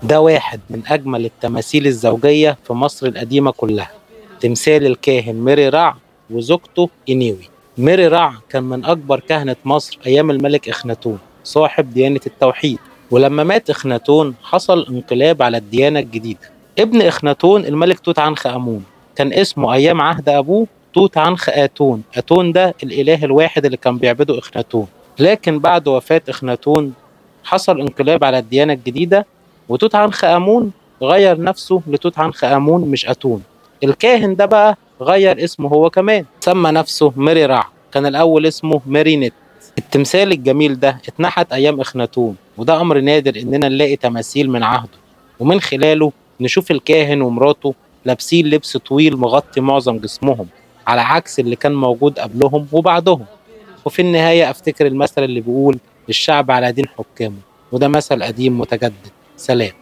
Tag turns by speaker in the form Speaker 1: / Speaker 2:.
Speaker 1: ده واحد من أجمل التماثيل الزوجية في مصر القديمة كلها، تمثال الكاهن ميري رع وزوجته إنيوي. ميري رع كان من أكبر كهنة مصر أيام الملك إخناتون صاحب ديانة التوحيد، ولما مات إخناتون حصل انقلاب على الديانة الجديدة. ابن إخناتون الملك توت عنخ آمون كان اسمه أيام عهد أبوه توت عنخ آتون. آتون ده الإله الواحد اللي كان بيعبده إخناتون، لكن بعد وفاة إخناتون حصل انقلاب على الديانة الجديدة، وتوت عنخ آمون غير نفسه لتوت عنخ آمون مش أتون. الكاهن ده بقى غير اسمه هو كمان، سمى نفسه ميري رع، كان الأول اسمه ميري نت. التمثال الجميل ده اتنحت أيام إخناتون، وده أمر نادر إننا نلاقي تماثيل من عهده، ومن خلاله نشوف الكاهن ومراته لابسين لبس طويل مغطي معظم جسمهم، على عكس اللي كان موجود قبلهم وبعدهم. وفي النهاية أفتكر المثل اللي بيقول الشعب على دين حكامه، وده مثل قديم متجدد. سلام.